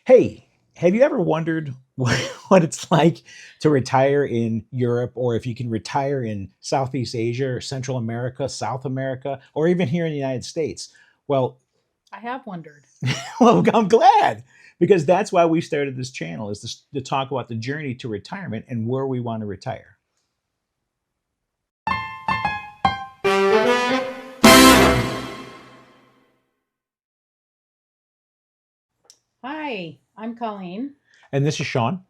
Hey, have you ever wondered what it's like to retire in Europe, or if you can retire in Southeast Asia or Central America, South America, or even here in the United States? Well, I have wondered. well, I'm glad because that's why we started this channel is to talk about the journey to retirement and where we want to retire. Hi, I'm Colleen, And this is Sean.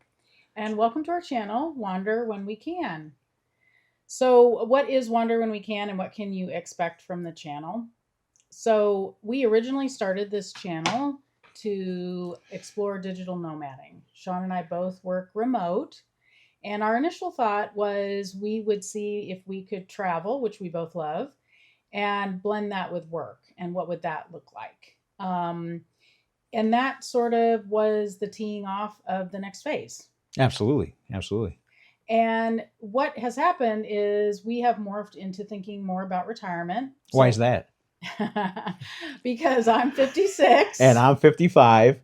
and welcome to our channel, Wander When We Can. So, what is Wander When We Can, and what can you expect from the channel? So, we originally started this channel to explore digital nomading. Sean and I both work remote, and our initial thought was we would see if we could travel, which we both love, and blend that with work, and what would that look like? And that sort of was the teeing off of the next phase. Absolutely. Absolutely. And what has happened is we have morphed into thinking more about retirement. Why is So, that? because I'm 56, And I'm 55,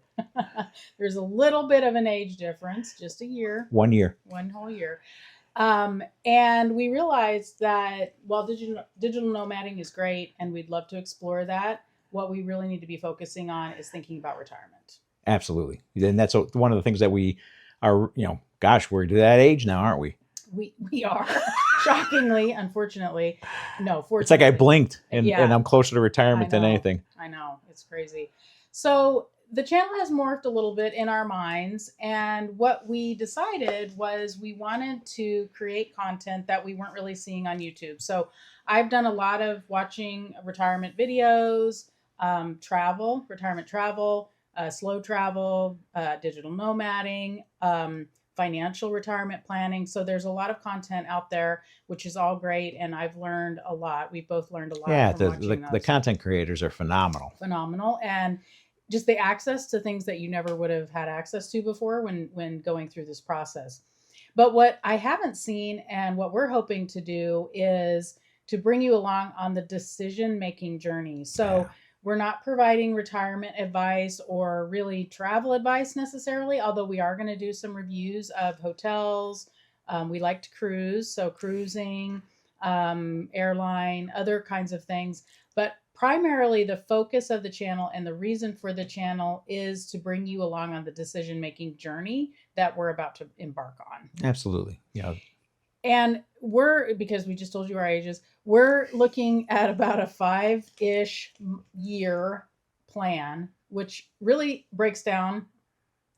there's a little bit of an age difference, just a year, 1 year. one whole year. And we realized that while digital nomading is great and we'd love to explore that, what we really need to be focusing on is thinking about retirement. Absolutely. And that's one of the things that we are, gosh, we're to that age now, aren't we? We are shockingly, unfortunately, no, It's like I fortunately. blinked and, Yeah, and I'm closer to I retirement than know. anything. I know. It's crazy. So the channel has morphed a little bit in our minds. And what we decided was we wanted to create content that we weren't really seeing on YouTube. So I've done a lot of watching retirement videos, retirement travel, slow travel, digital nomading, financial retirement planning. So there's a lot of content out there, which is all great. And I've learned a lot. We've both learned a lot Yeah, from the, watching the those. content creators are phenomenal. Phenomenal. And just the access to things that you never would have had access to before when going through this process. But what I haven't seen and what we're hoping to do is to bring you along on the decision making journey. Yeah. So we're not providing retirement advice or really travel advice necessarily, although we are going to do some reviews of hotels. We like to cruise, so cruising, airline, other kinds of things. But primarily, the focus of the channel and the reason for the channel is to bring you along on the decision making journey that we're about to embark on. Absolutely. Yeah. And we're, because we just told you our ages, we're looking at about a 5-ish year plan, which really breaks down.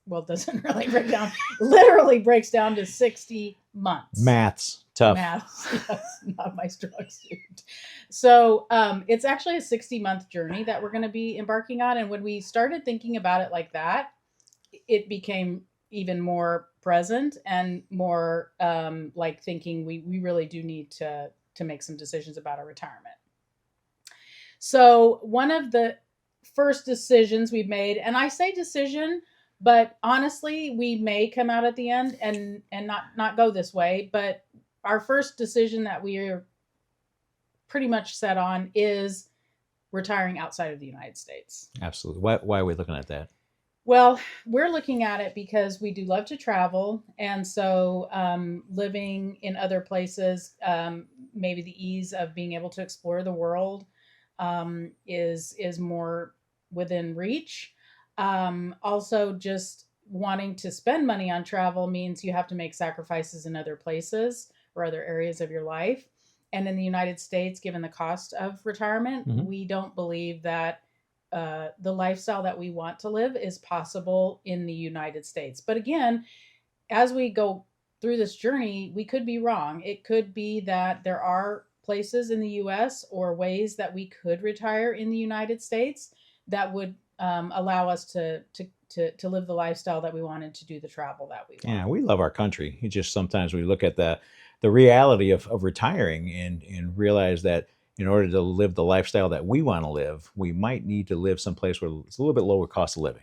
Well, it doesn't really break down, literally breaks down to 60 months. Math's tough. Maths, yes, not my strong suit. So it's actually a 60-month journey that we're going to be embarking on. And when we started thinking about it like that, it became even more present and more like thinking we really do need to make some decisions about our retirement. So one of the first decisions we've made, and I say decision, but honestly, we may come out at the end and not go this way. But our first decision that we are pretty much set on is retiring outside of the United States. Absolutely. Why are we looking at that? Well, we're looking at it because we do love to travel. And so living in other places, maybe the ease of being able to explore the world is more within reach. Also, just wanting to spend money on travel means you have to make sacrifices in other places or other areas of your life. And in the United States, given the cost of retirement, we don't believe that the lifestyle that we want to live is possible in the United States. But again, as we go through this journey, we could be wrong. It could be that there are places in the US or ways that we could retire in the United States that would allow us to live the lifestyle that we wanted, to do the travel that we want. Yeah, we love our country. It's just sometimes we look at the reality of retiring and realize that in order to live the lifestyle that we want to live, we might need to live someplace where it's a little bit lower cost of living.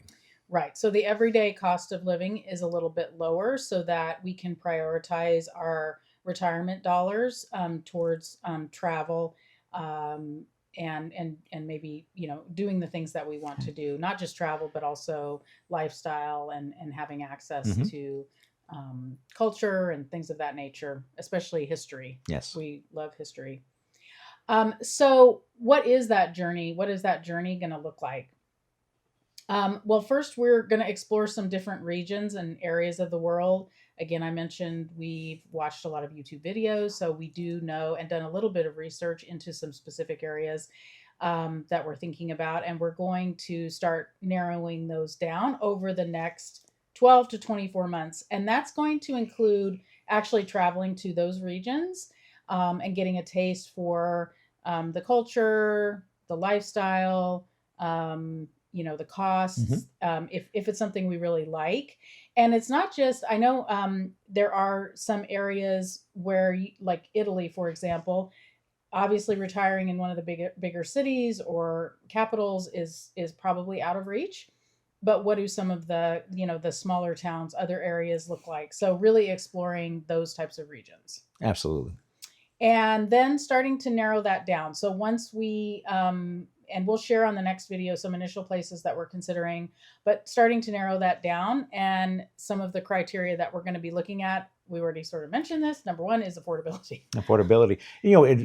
Right. So the everyday cost of living is a little bit lower so that we can prioritize our retirement dollars towards travel, um, and maybe doing the things that we want to do, not just travel but also lifestyle and having access Hmm. to culture and things of that nature, especially history. Yes. We love history. So what is that journey? What is that journey going to look like? Well, first, we're going to explore some different regions and areas of the world. Again, I mentioned we've watched a lot of YouTube videos, so we do know and done a little bit of research into some specific areas that we're thinking about. And we're going to start narrowing those down over the next 12 to 24 months. And that's going to include actually traveling to those regions and getting a taste for the culture, the lifestyle. The Hmm. costs, if it's something we really like. And it's not just, I know there are some areas where like Italy, for example, obviously retiring in one of the bigger cities or capitals is probably out of reach. But what do some of the smaller towns, other areas look like? So really exploring those types of regions Absolutely. and then starting to narrow that down. So once we and we'll share on the next video some initial places that we're considering, but starting to narrow that down and some of the criteria that we're going to be looking at. We already sort of mentioned this. Number one is affordability. Affordability.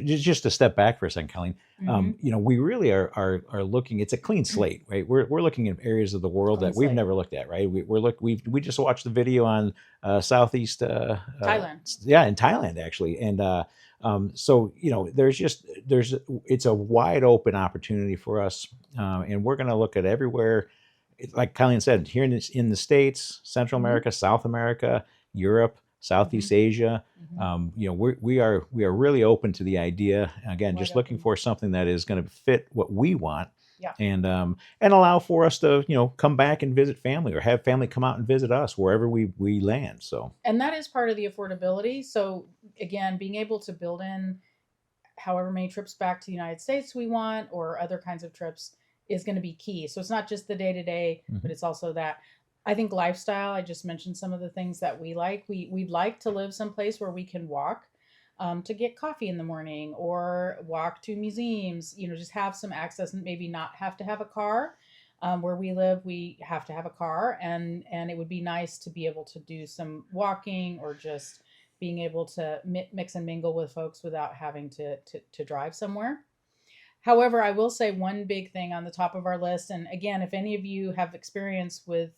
Just to step back for a second, Colleen. Mm-hmm. We really are looking. It's a clean slate, right? We're looking at areas of the world Clean that we've slate. never looked at, right? We just watched the video on Southeast, Thailand. yeah, in Thailand actually, and so it's a wide open opportunity for us, and we're going to look at everywhere. Like Colleen said, here in the States, Central Mm-hmm. America, South America, Europe, Mm-hmm. Southeast Asia. Mm-hmm. We are really open to the idea. Again, Wide just looking open. for something that is going to fit what we want, Yeah. and allow for us to come back and visit family or have family come out and visit us wherever we land. So And that is part of the affordability. So again, being able to build in however many trips back to the United States we want or other kinds of trips is going to be key. So it's not just the day to day, but mhm. it's also that. I think lifestyle, I just mentioned some of the things that we like. We'd like to live someplace where we can walk to get coffee in the morning or walk to museums, just have some access and maybe not have to have a car. Where we live, we have to have a car, and it would be nice to be able to do some walking or just being able to mix and mingle with folks without having to drive somewhere. However, I will say one big thing on the top of our list, and again, if any of you have experience with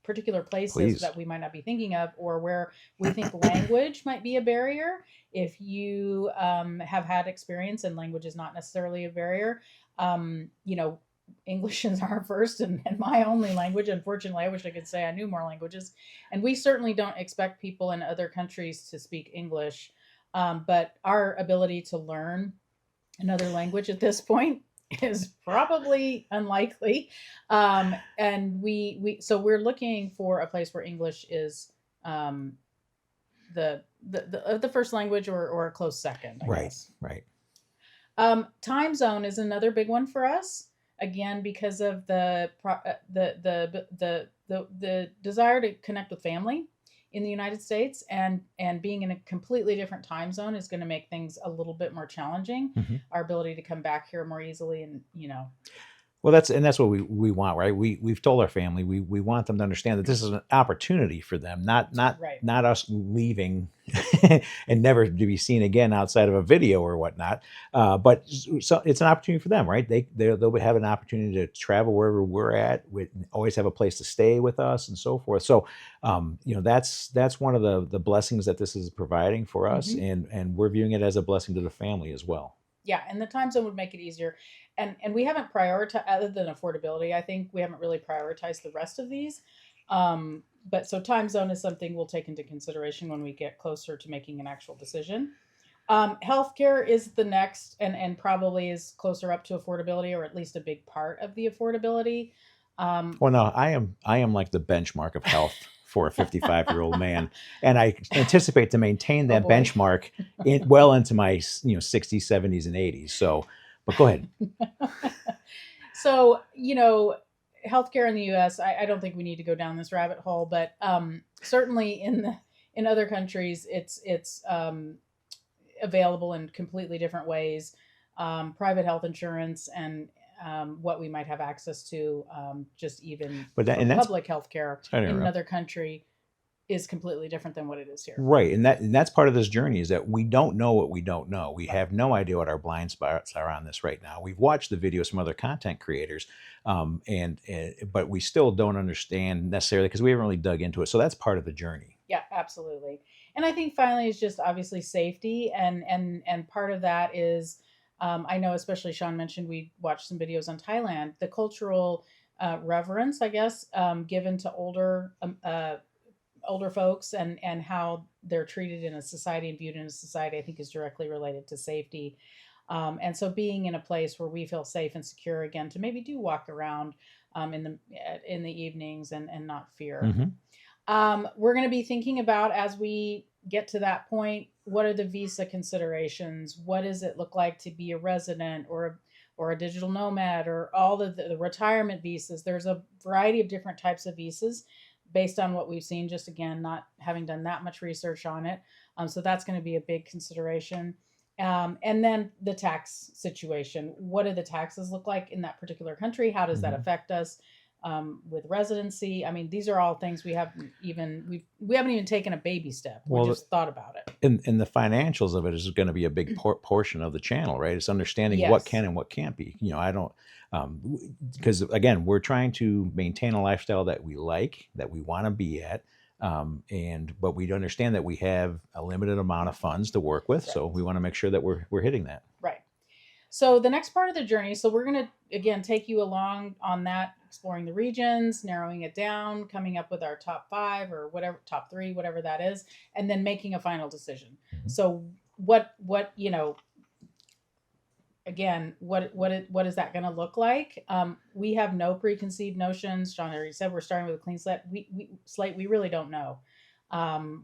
particular places Please. that we might not be thinking of or where we think language might be a barrier, if you have had experience and language is not necessarily a barrier, you know, English is our first and my only language. Unfortunately, I wish I could say I knew more languages. And we certainly don't expect people in other countries to speak English. But our ability to learn another language at this point is probably unlikely. And so we're looking for a place where English is um, the first language or a close second, I Right, guess. right. Time zone is another big one for us. Again, because of the desire to connect with family in the United States, and being in a completely different time zone is going to make things a little bit more challenging. Mhm. Our ability to come back here more easily, and. Well, that's what we want, right? We've told our family we want them to understand that this is an opportunity for them, Right. not us leaving and never to be seen again outside of a video or whatnot. But so it's an opportunity for them, right? They'll have an opportunity to travel wherever we're at. We always have a place to stay with us and so forth. So that's one of the blessings that this is providing for us, Mm-hmm. and we're viewing it as a blessing to the family as well. Yeah, and the time zone would make it easier. And we haven't prioritized, other than affordability, I think we haven't really prioritized the rest of these. But so time zone is something we'll take into consideration when we get closer to making an actual decision. Healthcare is the next, and probably is closer up to affordability, or at least a big part of the affordability. Um, Well, no, I am like the benchmark of health for a 55-year-old man, and I anticipate to maintain oh that boy. benchmark well into my 60s, 70s, and 80s. So, but go ahead. So, healthcare in the U.S. I don't think we need to go down this rabbit hole, but certainly in other countries, it's available in completely different ways. private health insurance, and what we might have access to, just even But for that's public health care sorry to in interrupt. another country is completely different than what it is here. Right, and that's part of this journey is that we don't know what we don't know. We Right. have no idea what our blind spots are on this right now. We've watched the videos from other content creators, and but we still don't understand necessarily because we haven't really dug into it. So that's part of the journey. Yeah, absolutely. And I think finally is just obviously safety, and part of that is, I know especially Sean mentioned we watched some videos on Thailand, the cultural reverence, I guess, given to older folks, and how they're treated in a society and viewed in a society, I think is directly related to safety. And so being in a place where we feel safe and secure again to maybe do walk around in the evenings, and not fear. Hmm. We're going to be thinking about, as we get to that point, what are the visa considerations? What does it look like to be a resident, or a digital nomad, or all the retirement visas? There's a variety of different types of visas based on what we've seen, just again, not having done that much research on it. So that's going to be a big consideration. And then the tax situation. What do the taxes look like in that particular country? How does that Hmm. affect us? With residency, I mean, these are all things we haven't even taken a baby step. We Well, just thought about it. and the financials of it is going to be a big portion of the channel, right? It's understanding what Yes, can and what can't be. I don't, because again, we're trying to maintain a lifestyle that we like, that we want to be at, and but we understand that we have a limited amount of funds to work with, right, so we want to make sure that we're hitting that. right. So the next part of the journey, so we're going to again take you along on that, exploring the regions, narrowing it down, coming up with our top 5 or whatever, top 3, whatever that is, and then making a final decision. Mhm. So what again, what is that going to look like? We have no preconceived notions. John already said we're starting with a clean slate. We really don't know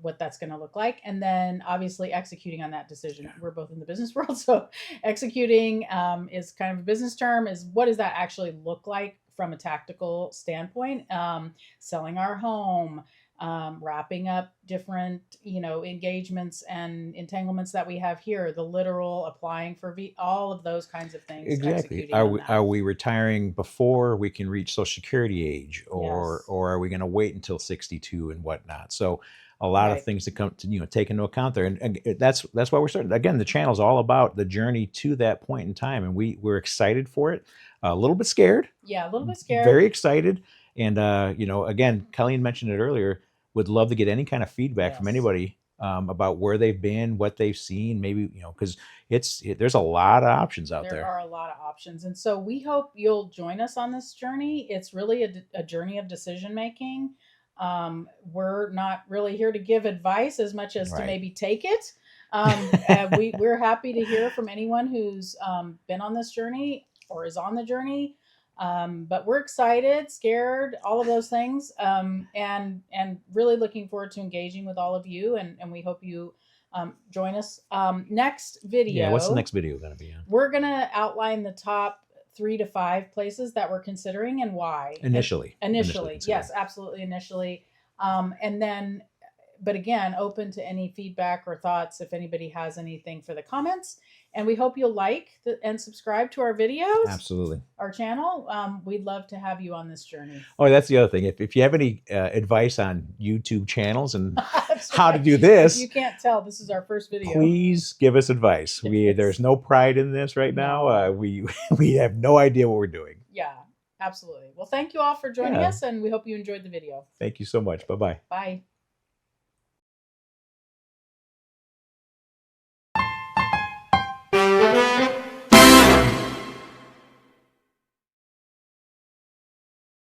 what that's going to look like, and then obviously executing on that decision. We're both in the business world, so executing is kind of a business term. Is what does that actually look like from a tactical standpoint? Selling our home, wrapping up different engagements and entanglements that we have here, the literal applying for all of those kinds of things, Exactly. executing on that. Are we retiring before we can reach Social Security age, Yes, or are we going to wait until 62 and whatnot? So a lot of right. things to come to take into account there, and that's why we're starting. Again, the channel's all about the journey to that point in time, and we're excited for it. A little bit scared, Yeah, a little bit scared. very excited, and again, Colleen mentioned it earlier. Would love to get any kind of feedback from Yes. anybody about where they've been, what they've seen, maybe because there's a lot of options out There there. are a lot of options. And so we hope you'll join us on this journey. It's really a journey of decision making. We're not really here to give advice as much as to Right. maybe take it. We're happy to hear from anyone who's been on this journey or is on the journey. But we're excited, scared, all of those things, and really looking forward to engaging with all of you. And we hope you join us. Next Yeah. What's the video, next video going to be on? we're going to outline the top 3 to 5 places that we're considering and why. Initially Initially, considering. yes, absolutely, initially. And then, but again, open to any feedback or thoughts if anybody has anything for the comments. And we hope you'll and subscribe to our videos, Absolutely. our channel. We'd love to have you on this journey. Oh, that's the other thing. If you have any advice on YouTube channels and That's how to right. do If this, you can't tell, this is our first video. please give us advice. Yes. There's no pride in this right now. No. We have no idea what we're doing. Yeah, absolutely. Well, thank you all for joining Yeah. us, and we hope you enjoyed the video. Thank you so much. Bye bye. Bye.